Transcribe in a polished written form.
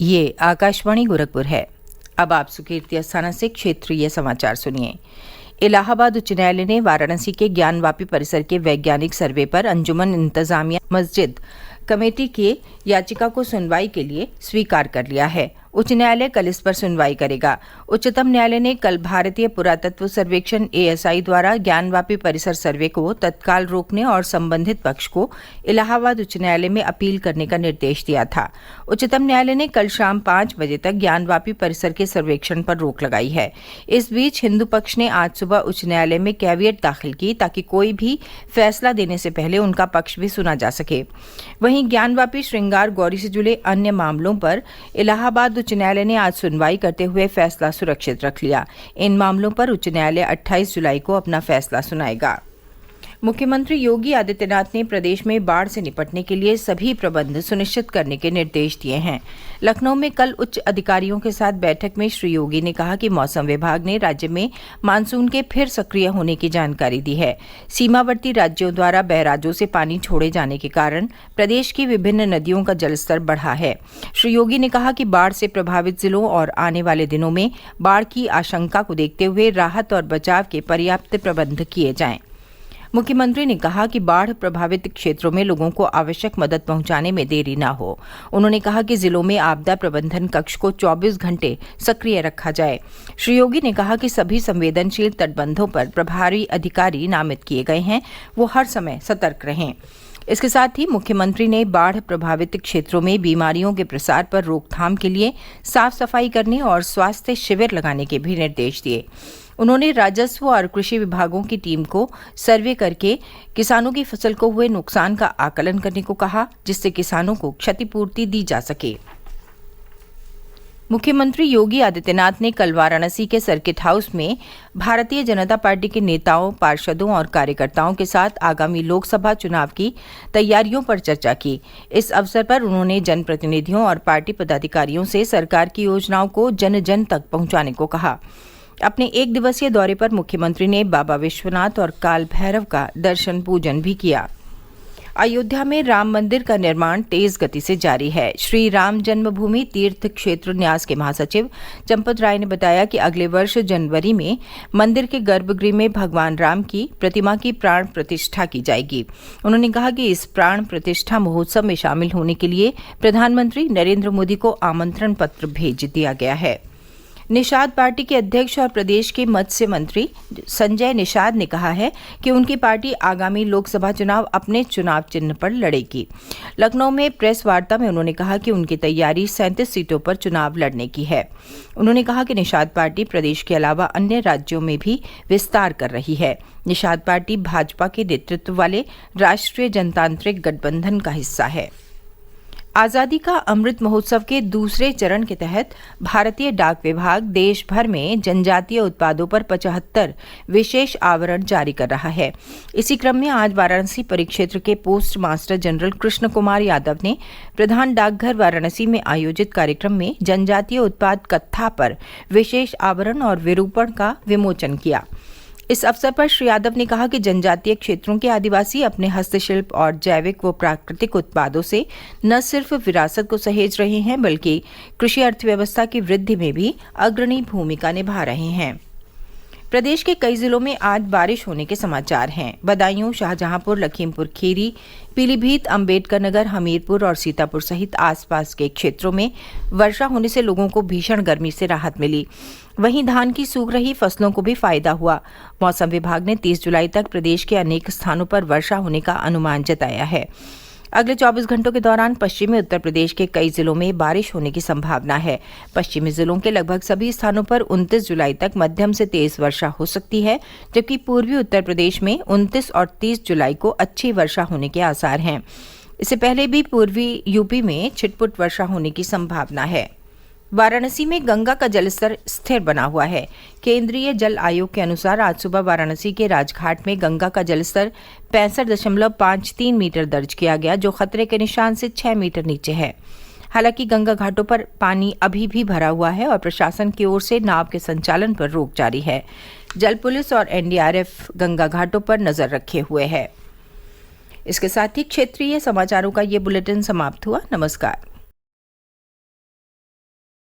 ये आकाशवाणी गोरखपुर है। अब आप सुकीर्ति अस्थाना से क्षेत्रीय समाचार सुनिए। इलाहाबाद उच्च न्यायालय ने वाराणसी के ज्ञानवापी परिसर के वैज्ञानिक सर्वे पर अंजुमन इंतजामिया मस्जिद कमेटी की याचिका को सुनवाई के लिए स्वीकार कर लिया है। उच्च न्यायालय कल इस पर सुनवाई करेगा। उच्चतम न्यायालय ने कल भारतीय पुरातत्व सर्वेक्षण एएसआई द्वारा ज्ञानवापी परिसर सर्वे को तत्काल रोकने और संबंधित पक्ष को इलाहाबाद उच्च न्यायालय में अपील करने का निर्देश दिया था। उच्चतम न्यायालय ने कल शाम 5 बजे तक ज्ञानवापी परिसर के सर्वेक्षण पर रोक लगाई है। इस बीच हिंदू पक्ष ने आज सुबह उच्च न्यायालय में कैवियट दाखिल की ताकि कोई भी फैसला देने से पहले उनका पक्ष भी सुना जा सके। वहीं ज्ञानवापी श्रृंगार गौरी से जुड़े अन्य मामलों पर इलाहाबाद उच्च न्यायालय ने आज सुनवाई करते हुए फैसला सुरक्षित रख लिया। इन मामलों पर उच्च न्यायालय 28 जुलाई को अपना फैसला सुनाएगा। मुख्यमंत्री योगी आदित्यनाथ ने प्रदेश में बाढ़ से निपटने के लिए सभी प्रबंध सुनिश्चित करने के निर्देश दिए हैं। लखनऊ में कल उच्च अधिकारियों के साथ बैठक में श्री योगी ने कहा कि मौसम विभाग ने राज्य में मानसून के फिर सक्रिय होने की जानकारी दी है। सीमावर्ती राज्यों द्वारा बैराजों से पानी छोड़े जाने के कारण प्रदेश की विभिन्न नदियों का जलस्तर बढ़ा है। श्री योगी ने कहा कि बाढ़ से प्रभावित जिलों और आने वाले दिनों में बाढ़ की आशंका को देखते हुए राहत और बचाव के पर्याप्त प्रबंध किए जाएं। मुख्यमंत्री ने कहा कि बाढ़ प्रभावित क्षेत्रों में लोगों को आवश्यक मदद पहुंचाने में देरी न हो। उन्होंने कहा कि जिलों में आपदा प्रबंधन कक्ष को 24 घंटे सक्रिय रखा जाए। श्री योगी ने कहा कि सभी संवेदनशील तटबंधों पर प्रभारी अधिकारी नामित किए गए हैं, वो हर समय सतर्क रहें। इसके साथ ही मुख्यमंत्री ने बाढ़ प्रभावित क्षेत्रों में बीमारियों के प्रसार पर रोकथाम के लिए साफ सफाई करने और स्वास्थ्य शिविर लगाने के भी निर्देश दिए। उन्होंने राजस्व और कृषि विभागों की टीम को सर्वे करके किसानों की फसल को हुए नुकसान का आकलन करने को कहा, जिससे किसानों को क्षतिपूर्ति दी जा सके। मुख्यमंत्री योगी आदित्यनाथ ने कल वाराणसी के सर्किट हाउस में भारतीय जनता पार्टी के नेताओं, पार्षदों और कार्यकर्ताओं के साथ आगामी लोकसभा चुनाव की तैयारियों पर चर्चा की। इस अवसर पर उन्होंने जनप्रतिनिधियों और पार्टी पदाधिकारियों से सरकार की योजनाओं को जन जन तक पहुंचाने को कहा। अपने 1 दिवसीय दौरे पर मुख्यमंत्री ने बाबा विश्वनाथ और काल भैरव का दर्शन पूजन भी किया। अयोध्या में राम मंदिर का निर्माण तेज गति से जारी है। श्री राम जन्मभूमि तीर्थ क्षेत्र न्यास के महासचिव चंपत राय ने बताया कि अगले वर्ष जनवरी में मंदिर के गर्भगृह में भगवान राम की प्रतिमा की प्राण प्रतिष्ठा की जाएगी। उन्होंने कहा कि इस प्राण प्रतिष्ठा महोत्सव में शामिल होने के लिए प्रधानमंत्री नरेंद्र मोदी को आमंत्रण पत्र भेज दिया गया है। निषाद पार्टी के अध्यक्ष और प्रदेश के मत्स्य मंत्री संजय निषाद ने कहा है कि उनकी पार्टी आगामी लोकसभा चुनाव अपने चुनाव चिन्ह पर लड़ेगी। लखनऊ में प्रेस वार्ता में उन्होंने कहा कि उनकी तैयारी 37 सीटों पर चुनाव लड़ने की है। उन्होंने कहा कि निषाद पार्टी प्रदेश के अलावा अन्य राज्यों में भी विस्तार कर रही है। निषाद पार्टी भाजपा के नेतृत्व वाले राष्ट्रीय जनतांत्रिक गठबंधन का हिस्सा है। आजादी का अमृत महोत्सव के दूसरे चरण के तहत भारतीय डाक विभाग देश भर में जनजातीय उत्पादों पर 75 विशेष आवरण जारी कर रहा है। इसी क्रम में आज वाराणसी परिक्षेत्र के post master general Krishna Kumar Yadav ने प्रधान डाकघर वाराणसी में आयोजित कार्यक्रम में जनजातीय उत्पाद कत्था पर विशेष आवरण और विरूपण का विमोचन किया। इस अवसर पर श्री यादव ने कहा कि जनजातीय क्षेत्रों के आदिवासी अपने हस्तशिल्प और जैविक व प्राकृतिक उत्पादों से न सिर्फ विरासत को सहेज रहे हैं, बल्कि कृषि अर्थव्यवस्था की वृद्धि में भी अग्रणी भूमिका निभा रहे हैं। प्रदेश के कई जिलों में आज बारिश होने के समाचार हैं। बदायूं, शाहजहांपुर, लखीमपुर खीरी, पीलीभीत, अंबेडकर नगर, हमीरपुर और सीतापुर सहित आसपास के क्षेत्रों में वर्षा होने से लोगों को भीषण गर्मी से राहत मिली। वहीं धान की सूख रही फसलों को भी फायदा हुआ। मौसम विभाग ने 30 जुलाई तक प्रदेश के अनेक स्थानों पर वर्षा होने का अनुमान जताया है। अगले 24 घंटों के दौरान पश्चिमी उत्तर प्रदेश के कई जिलों में बारिश होने की संभावना है। पश्चिमी जिलों के लगभग सभी स्थानों पर 29 जुलाई तक मध्यम से तेज वर्षा हो सकती है, जबकि पूर्वी उत्तर प्रदेश में 29 और 30 जुलाई को अच्छी वर्षा होने के आसार हैं। इससे पहले भी पूर्वी यूपी में छिटपुट वर्षा होने की संभावना है। वाराणसी में गंगा का जलस्तर स्थिर बना हुआ है। केंद्रीय जल आयोग के अनुसार आज सुबह वाराणसी के राजघाट में गंगा का जलस्तर 65.53 मीटर दर्ज किया गया, जो खतरे के निशान से 6 मीटर नीचे है। हालांकि गंगा घाटों पर पानी अभी भी भरा हुआ है और प्रशासन की ओर से नाव के संचालन पर रोक जारी है। जल पुलिस और एनडीआरएफ गंगा घाटों पर नजर रखे हुए है। इसके साथ ही क्षेत्रीय समाचारों का ये बुलेटिन समाप्त हुआ। नमस्कार।